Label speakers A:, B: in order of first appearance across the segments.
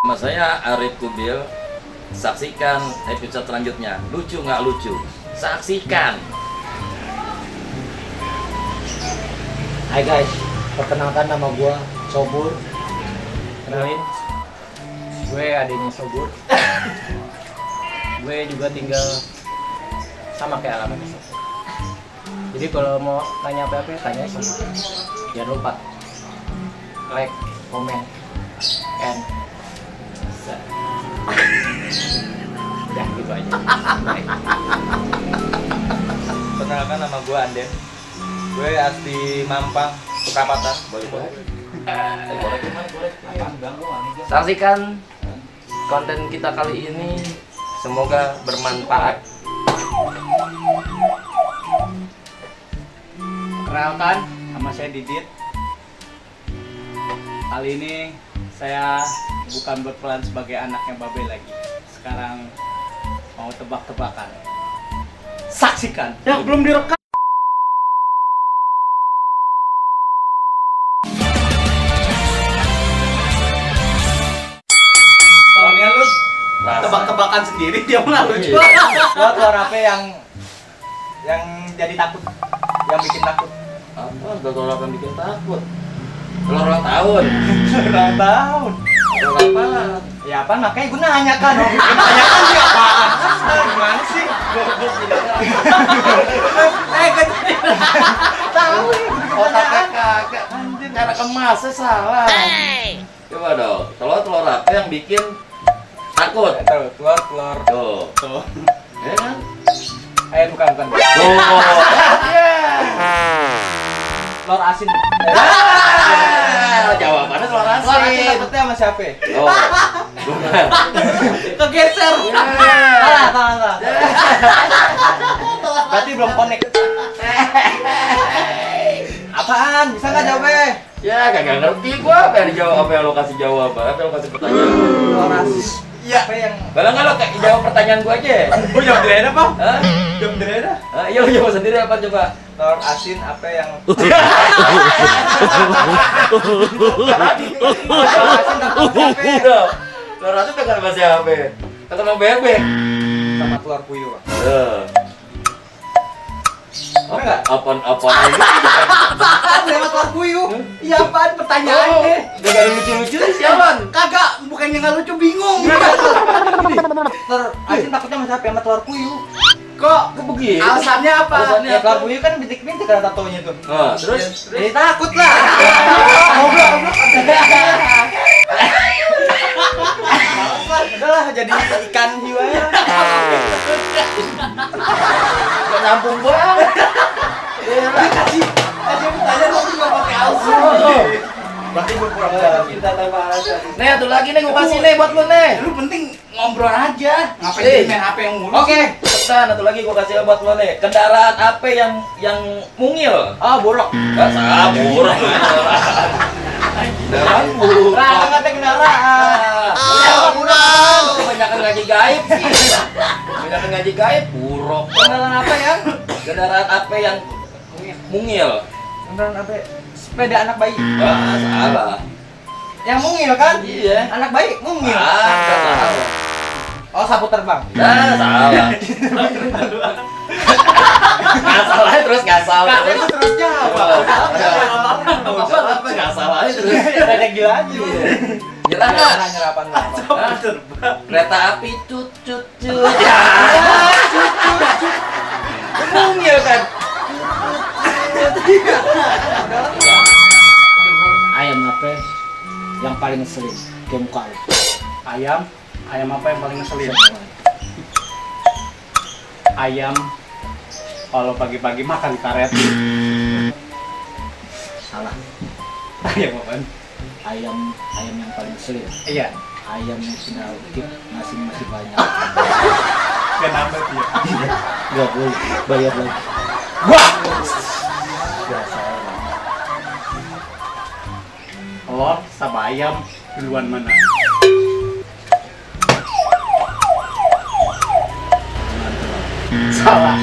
A: Nama saya Arif Kubil. Saksikan episode selanjutnya. Lucu nggak lucu? Saksikan.
B: Hai guys, perkenalkan nama gua Sobur. Kenalin, gue adiknya Sobur. Gue juga tinggal sama kayak alamatnya Sobur. Jadi kalau mau tanya apa-apa, tanya Sobur. Jangan lupa like, comment, and share. Udah gitu aja.
C: Perkenalkan, nama gue Anden. Gue asli Mampang, Sukapatan. Boleh.
A: Saksikan konten kita kali ini. Semoga bermanfaat.
D: Perkenalkan, nama saya Didit. Kali ini saya bukan berperan sebagai anaknya Babe lagi. Sekarang mau tebak-tebakan. Saksikan. Yang belum direkam. Soalnya lu tebak-tebakan sendiri, dia malah lucu.
C: Telur apa yang jadi takut? Yang bikin takut?
A: Apa? Telur apa yang bikin takut? Telur ulang tahun.
C: Ulang tahun.
A: Telur apa?
C: Ya apa? Makanya gue nanya kan. Nanya kan sih apaan? Gimana sih? Tahu ya.
A: Otaknya kagak. Anjir, cara kemasnya salah. Coba dong. Telur apa yang bikin takut?
C: Telur.
A: Tuh.
C: Tuh.
A: Ya kan?
C: Bukan.
A: Tuh. Ya.
C: Telur asin.
A: Jawabannya telur
C: Telur asin
A: asin.
C: takutnya sama siapa?
A: Oh. Bukan.
C: Kegeser.
A: Ya.
C: Salah. Berarti belum connect. Apaan? Bisa nggak jawabnya?
A: Ya, kagak ngerti gua apa yang dijawab, apa yang lo kasih jawab, apa yang lo kasih pertanyaan.
C: Telur asin. Iya. Apa yang?
A: Kalau nggak lo kayak jawab pertanyaan gua aja.
C: Gue jawab daerah apa?
A: Hah?
C: Jawab daerah.
A: Iya, lo jawab sendiri apa coba?
C: Telur asin apa yang? Telur asin takut siapa?
A: Udah. Telur asin tekan sama siapa? Tekan sama bebek.
C: Sama telur puyuh.
A: Apa
C: Enggak?
A: apaan ini?
C: Apaan lewat telur puyuh? Iya apaan pertanyaannya?
A: Gak ada lucu-lucu nih sialan.
C: Kagak, bukannya nggak lucu, bingung. Telur asin takutnya sama siapa? Sama telur puyuh.
A: Kok begitu?
C: Alasannya apa?
A: Alasannya
C: Ya
A: apa?
C: telur puyuh kan bintik-bintik ada tatonya tuh.
A: Nah, terus?
C: Jadi takut lah. Goblok. Udah lah, jadi ikan hiu aja.
A: Gak nyambung banget.
C: Kasih pertanyaan lu juga pakai alasan. Berarti gue pura-pura pinta tanpa alasan.
A: Nih, satu lagi nih gua kasih nih buat lu nih.
C: Lu penting ngobrol aja. Ngapain
A: Eh.
C: main HP yang mulu?
A: Oke, cepetan satu lagi gua kasih buat lu nih. Kendaraan apa yang mungil?
C: Ah, borok.
A: Gak salah, buruk. Kendaraan buruk.
C: Lah, kata kendaraan.
A: Buruk. Kebanyakan ngaji gaib sih. Kebanyakan ngaji gaib, buruk.
C: Kendaraan apa yang?
A: Kendaraan apa yang mungil?
C: Kendaraan apa? Sepeda anak bayi.
A: Ah, salah.
C: Yang mungil kan?
A: Iya.
C: Anak bayi mungil.
A: Salah.
C: Oh, sapu terbang.
A: Salah. Nggak salah terus nggak salah.
C: Kata itu terus jawab.
A: Apa nggak salah terus.
C: Ada gila aja.
A: Nyerah nggak?
C: Nyerapan apa?
A: Kereta api cut cut cut. Ya. Mungil kan.
B: Ayam apa yang paling ngeselin ke muka lu?
D: Ayam apa yang paling ngeselin? Ayam kalau pagi-pagi makan karet.
B: Salah.
D: Ayam apaan?
B: Ayam yang paling ngeselin.
D: Iya.
B: Ayam yang tinggal dikit, nasi masih banyak.
D: Kenapa sih?
B: Gak boleh bayar lagi.
D: Wah!
B: Gak salah.
D: Telur sama ayam duluan mana? Salah.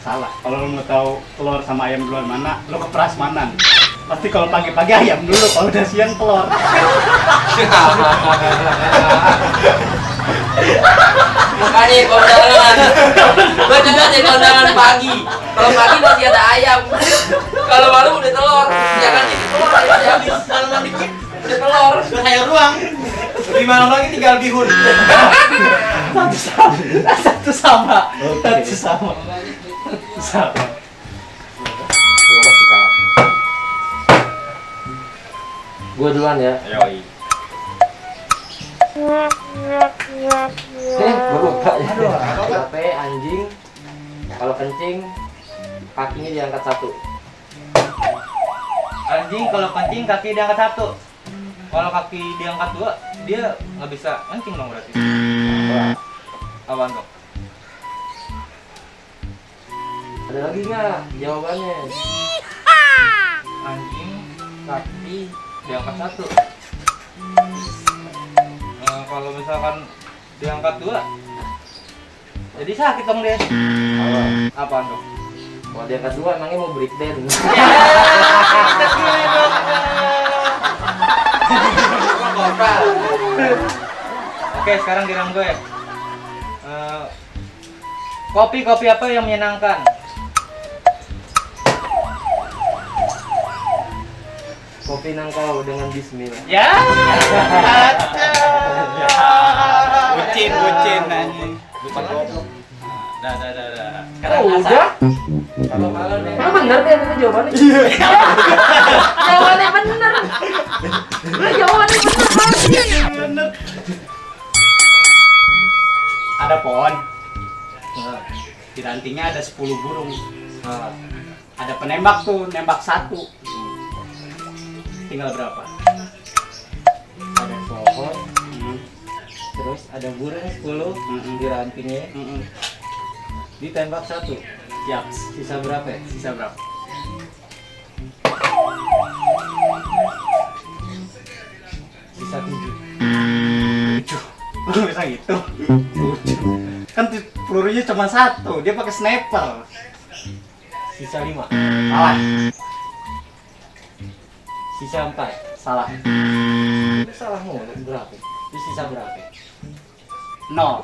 D: Salah. Kalau lu mau tahu telur sama ayam duluan mana, lu ke prasmanan. Pasti kalau pagi-pagi ayam dulu, kalau udah siang telur.
E: Makanya kondangan. Gua juga di kondangan pagi. Kalau pagi masih ada ayam. Kalau malam udah telur. Jangan dikit telur ayamnya habis. Kalau mau dikit udah telur.
C: Udah kayak ruang. 5 malam lagi tinggal bihun.
D: Satu sama. Satu sama. Sama.
E: Gua duluan ya.
C: Yoi.
E: Baru lupa ya. Capek anjing. Kalau kencing kakinya diangkat satu.
D: Anjing kalau kencing kaki diangkat satu. Kalau kaki diangkat dua, dia nggak bisa kencing dong berarti. Apaan dong?
E: Ada lagi nggak jawabannya?
D: Anjing kaki diangkat satu. Kalau misalkan diangkat dua, jadi sakit dong dia. Apaan dong?
E: Kalau diangkat dua emangnya mau break dance?
D: Oke, sekarang giliran gue. Kopi apa yang menyenangkan?
E: Kopi nangkau dengan bismillah.
D: Ya. Bucin anjing.
C: Bukan goblok.
D: Dah.
E: Oh, udah?
C: Kalau malam nih.
E: Emang bener deh itu jawabannya? Jawabannya bener. Jawabannya bener.
D: Ada pohon. Di rantingnya ada 10 burung. Ada penembak tuh, nembak satu. Tinggal berapa?
E: Ada pohon, terus ada burung 10 di rantingnya, ditembak satu.
D: Siap.
E: Sisa berapa ya?
D: Sisa berapa?
E: Sisa 7.
D: 7. Bisa gitu. 7. Kan pelurunya cuma satu, dia pakai sniper.
E: Sisa 5.
D: Salah.
E: Sisa 4.
D: Salah.
E: Itu salah mulu berapa? Itu sisa berapa?
D: 0.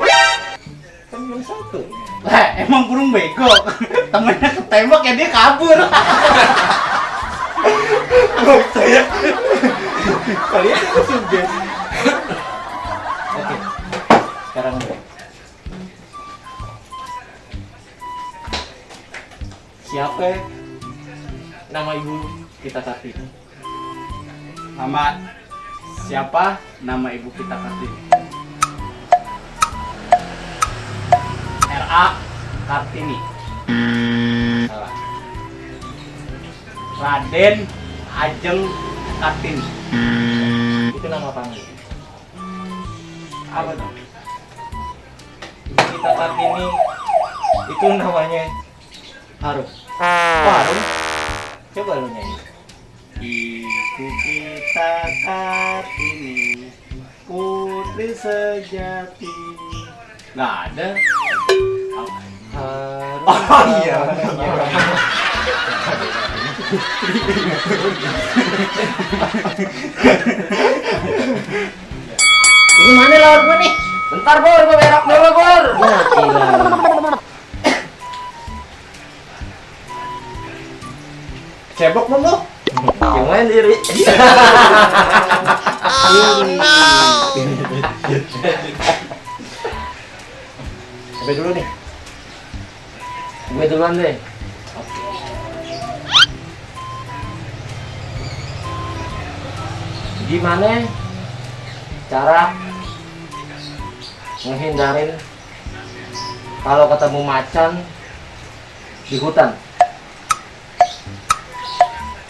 E: Kan belum 1.
D: Lah, emang burung bego. Temennya ketembak ya dia kabur.
E: Kalian itu subjek. Oke. Sekarang gue. Siapa nama ibu kita Kartini?
D: Nama siapa? Nama ibu kita Kartini. R.A. Kartini.
E: Salah.
D: Raden Ajeng Kartini.
E: Itu nama panggung.
D: Apa dong?
E: Ibu kita Kartini itu namanya Harum.
D: Harum.
E: Coba lu nyanyi.
D: Ibu kita Kartini, putri sejati. Nggak ada.
E: Harum.
D: Oh iya.
E: Ini mana lawan gua nih? Bentar Bor, gua berak dulu Bor. Ya ilah.
C: Cebok belum lu?
E: Yang lain diri.
C: Sampai dulu nih.
E: Gue duluan deh. Gimana cara menghindarin kalau ketemu macan di hutan?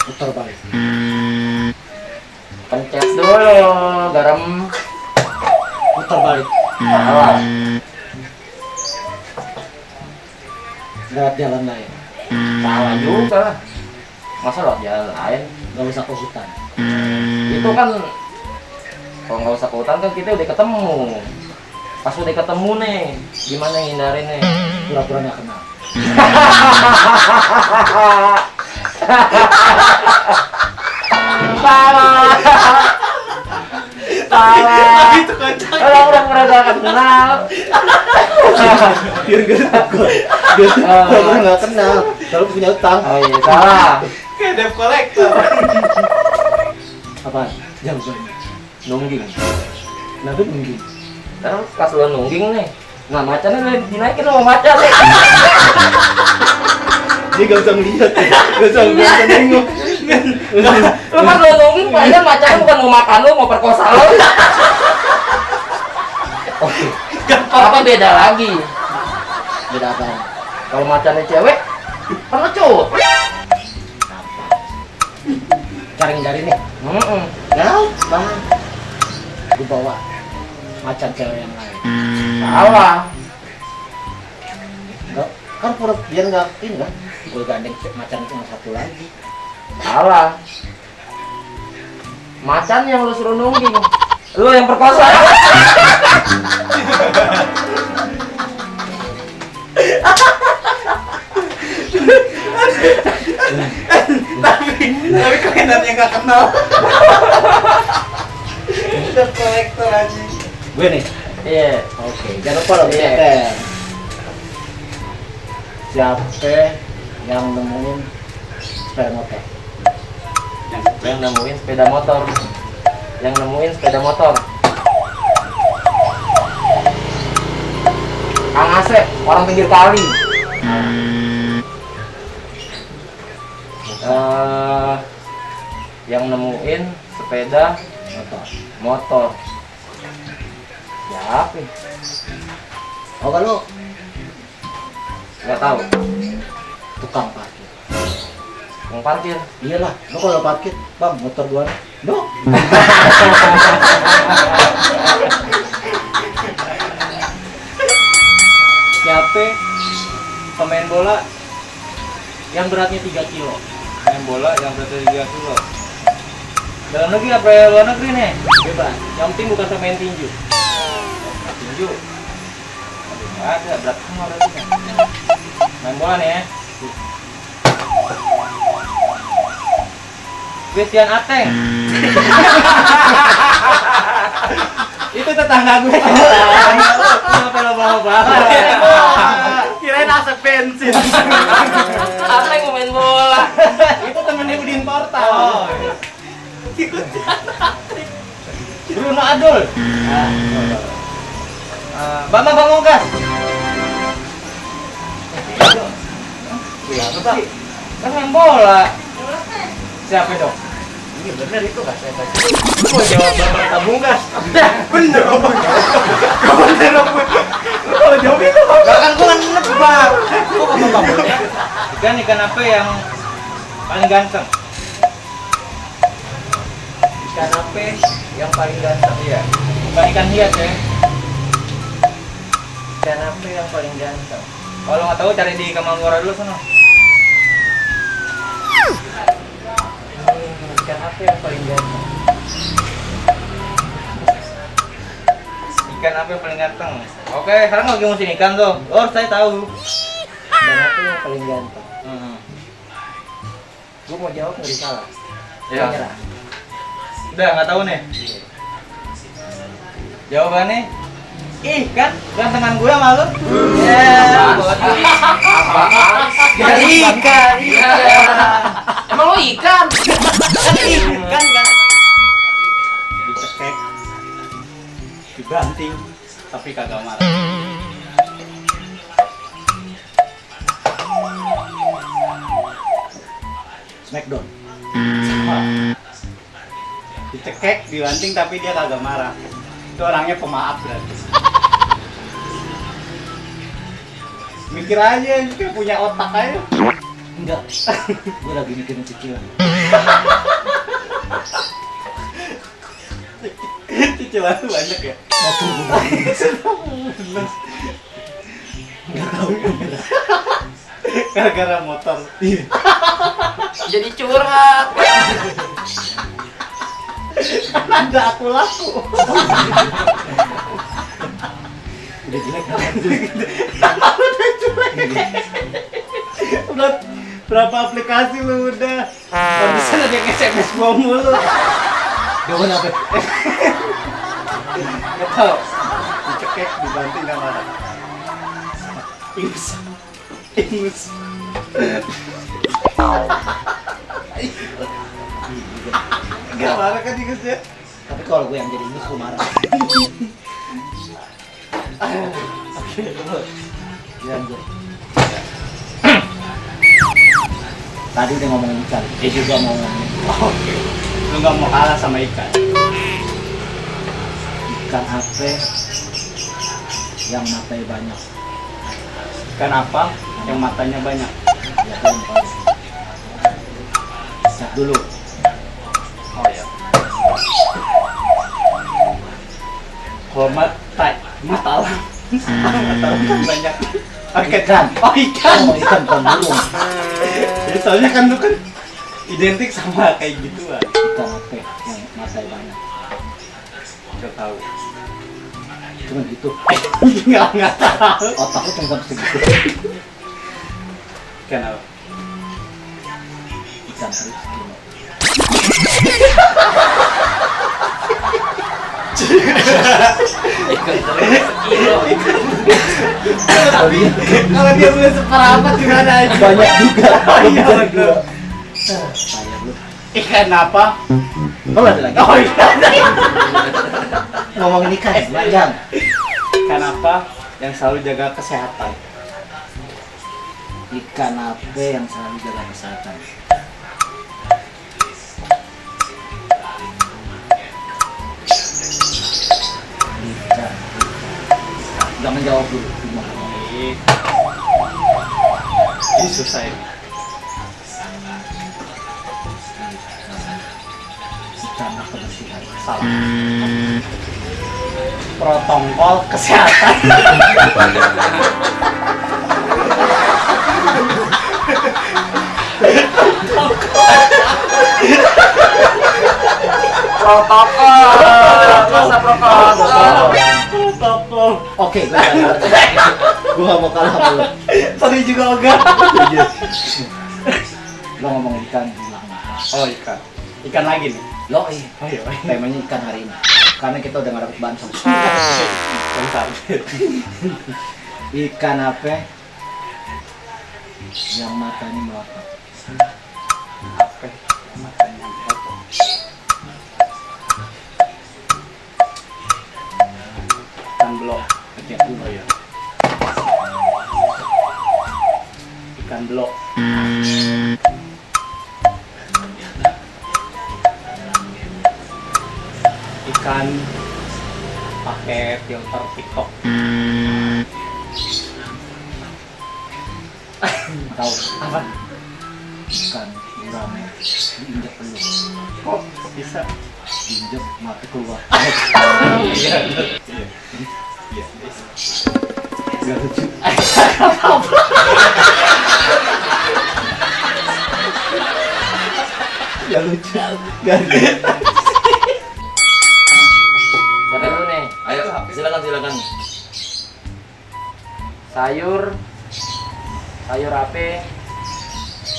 C: Putar balik.
E: Pencet dulu garam.
C: Putar balik.
E: Salah.
C: Lewat jalan lain.
E: Salah juga. Masa lewat jalan lain?
C: Gak usah ke hutan.
E: Itu kan kalau nggak usah ke hutan kan kita udah ketemu. Pas udah ketemu nih, gimana ngindarinnya?
C: Pura-pura gak kenal.
E: Salah.
B: salah.
D: Itu kocak.
B: Orang mereka kenal.
C: Biar gak takut. Biar orang nggak kenal. Kalau punya utang.
B: Oh iya salah.
D: Kayak debt collector.
C: Apaan? Jangan.
B: Nungging.
C: Kenapa mungkin?
B: Sekarang pas lo nungging nih. Nah macannya udah dinaikin sama macan nih.
C: Dia gak usah ngeliat. Gak usah nengok.
B: Lo pas lo nungging palingan macannya bukan mau makan lo, mau perkosa lo. Oke. Apa beda lagi?
C: Beda apa?
B: Kalau macannya cewek, pengecut.
C: Cari nih. Gampang. Gue bawa macan cewek yang lain.
B: Salah.
C: Enggak, kan biar nggak ini kan. Gue gandeng macan cuma satu lagi.
B: Salah. Macan yang lu suruh nungging. Lu yang perkosa.
D: Tapi koinannya nggak kenal. Debt collector aja.
C: Gue nih.
B: Iya.
C: Oke, jangan lupa lo
B: Iya.
C: ceker. Siapa yang nemuin sepeda motor?
B: Yang nemuin sepeda motor. Yang nemuin sepeda motor. Kang Asep, orang pinggir kali. Yang nemuin sepeda motor. Siapa?
C: Oh kalau
B: Nggak tahu.
C: tukang parkir.
B: Yang parkir.
C: Iyalah, lo kalau parkir, bang motor gua. No.
D: Siapa pemain bola yang beratnya 3 kilo? Pemain bola yang beratnya 3 kilo. Dalam negeri apa ya luar negeri nih? Bebas. Yang penting bukan pemain tinju. Tinju. Aduh, nggak ada berat semua berarti kan. Main bola nih ya. Christian Ateng. Itu tetangga gue. Kenapa lo bawa banget? Kirain asap bensin.
B: Apa yang mau main bola?
D: Itu temennya Udin Portal. Oh, Bruno Adul. Bambang Pamungkas. Kan main bola. Siapa dong?
C: Ini bener itu kak saya tadi.
D: Lu mau jawab Bambang Pamungkas? Bener. Kalau jawab itu kan gua nebak. Gua ngomong Pamungkas. Ikan apa yang paling ganteng?
B: Ikan apa yang paling ganteng?
D: Iya. Bukan ikan hias ya.
B: Ikan apa yang paling ganteng?
D: Kalau nggak tahu cari di Kamangura dulu sana.
B: Ikan apa yang paling ganteng?
D: Ikan apa yang paling ganteng? Oke, sekarang lagi musim ikan tuh. Oh, saya tahu.
B: Ikan apa yang paling ganteng?
C: Gue mau jawab nggak salah.
D: Ya.
C: Nyerah.
D: Udah nggak tahu nih. Jawabannya ikan gantengan gue sama lu. Ya, ikan.
B: Emang lo ikan?
D: Ikan kan. Dicekek, dibanting, tapi kagak marah.
C: Smackdown.
D: Dicekek, dibanting tapi dia kagak marah. Itu orangnya pemaaf berarti. Mikir aja, kayak punya otak aja.
C: Enggak. Gue lagi mikirin cicilan.
D: Cicilan tuh banyak ya.
C: Motor gue. Enggak tahu.
D: Gara-gara motor.
C: Iya.
B: Jadi curhat.
D: Ada aku laku.
C: Udah jelek kan?
D: Udah berapa aplikasi lu udah? Barusan ada yang SMS gua mulu.
B: Jawabannya apa?
C: Nggak tahu. Dicekek, dibanting nggak marah. Ingus. Ingus. Nggak marah kan Ingus ya?
B: Tapi kalau gue yang jadi ini gue marah.
C: Oke, lanjut.
B: Lanjut. Tadi udah ngomongin ikan, dia juga mau ngomongin
C: Oke. Lu nggak mau kalah sama ikan.
B: ikan apa yang matanya banyak.
C: Ikan apa yang matanya banyak?
B: Ya kan yang paling. Siap dulu.
C: Oh ya. Kalau mata lah. Mata kan banyak. Oke,
B: Ikan.
C: Oh ikan.
B: Oh, ikan bukan burung.
C: Jadi soalnya kan lu kan identik sama kayak gituan.
B: Ikan apa yang matanya banyak.
C: Gak tahu.
B: Cuma gitu.
C: Nggak tahu.
B: Otaknya cuma sampai segitu.
C: Ikan apa?
B: Ikan teri sekilo.
C: Kalau dia beli seperempat gimana aja?
B: Banyak juga.
C: Iya, bener.
B: Kayak lu.
C: Ikan apa?
B: Oh, ada lagi.
C: Oh iya.
B: Ngomongin ikan, panjang.
C: Ikan apa yang selalu jaga kesehatan?
B: Ikan apa yang selalu jaga kesehatan? Ikan. Jangan jawab dulu.
C: Ini susah ini.
B: Ikan kebersihan.
C: Salah. Protokol kesehatan.
E: Masa protokol.
C: Protokol.
B: Oke, gue gak mau kalah sama lu.
C: Tadi juga enggak.
B: Lo ngomongin ikan, bilang.
C: Oh ikan. Ikan lagi nih.
B: Lo iya.
C: Oh iya.
B: Temanya ikan hari ini. Karena kita udah gak dapet bansong.
C: Bentar.
B: Ikan apa yang matanya melotot?
C: Apa? Matanya apa? Ikan belok.
B: Cek dulu ya.
C: Ikan belok. Ikan pakai filter TikTok.
B: Tahu
C: Apa?
B: ikan gurame diinjek dulu,
C: Kok bisa?
B: diinjek mati keluar.
C: Iya. Iya. Iya.
B: Gak lucu. Gak lucu. Gak lucu.
E: Siapa dulu nih?
A: Ayo, silakan.
E: Sayur apa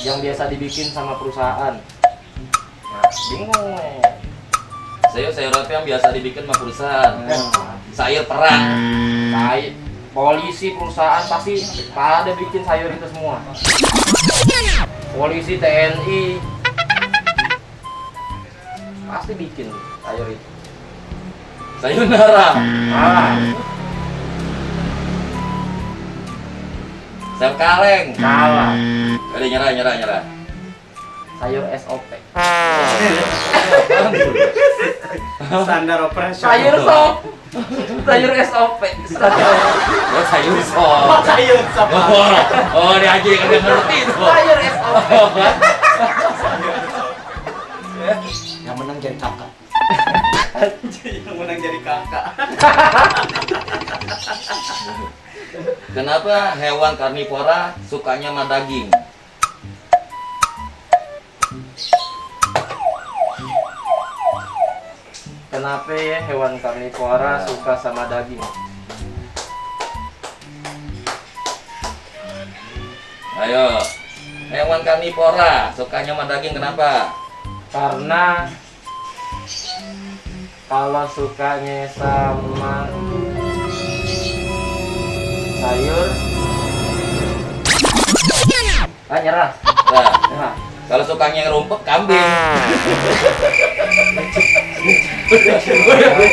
E: yang biasa dibikin sama perusahaan? Nah, bingung nih.
A: Sayur apa yang biasa dibikin sama perusahaan? Sayur perang.
E: Polisi perusahaan pasti pada bikin sayur itu semua. Polisi TNI pasti bikin sayur itu.
A: Sayonara.
E: Ah,
A: Sayur kaleng.
E: salah.
A: Udah nyerah.
E: Sayur SOP.
C: Standar operasi.
E: Sayur sop. Sayur SOP.
A: Oh, sayur sop.
C: Sayur sop.
A: Oh, dia aja yang kagak ngerti itu.
E: Sayur SOP.
B: Yang menang jadi kakak.
C: Yang menang jadi kakak.
A: Kenapa hewan karnivora sukanya sama daging?
E: Kenapa ya hewan karnivora suka sama daging?
A: Ayo. Hewan karnivora sukanya sama daging kenapa?
E: Karena
B: Kalau sukanya sama sayur, nyerah.
A: Nah,
B: Nyerah.
A: kalau sukanya ngerumpet kambing.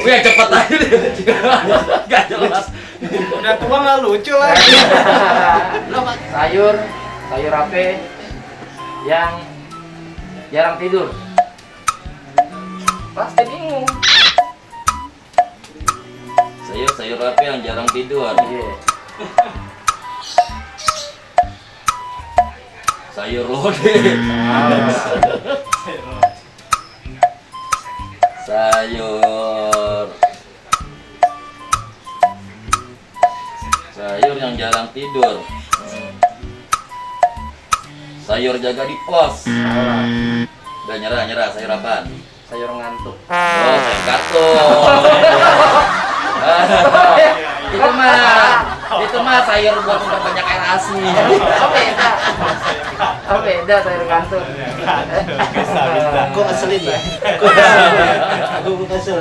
A: Gue yang cepet aja deh. Gak jelas.
C: Udah tua nggak lucu lagi.
B: Sayur apa yang jarang tidur? Pasti bingung.
A: Sayur apa yang jarang tidur?
B: Iya.
A: Sayur lodeh. Sayur yang jarang tidur. Sayur jaga di pos. Udah nyerah sayur apaan?
B: Sayur ngantuk.
A: Oh, sayur karton. itu mah sayur buat memperbanyak air asi.
B: Beda sayur ngantuk.
C: Kok ngeselin ya? Aku kesel.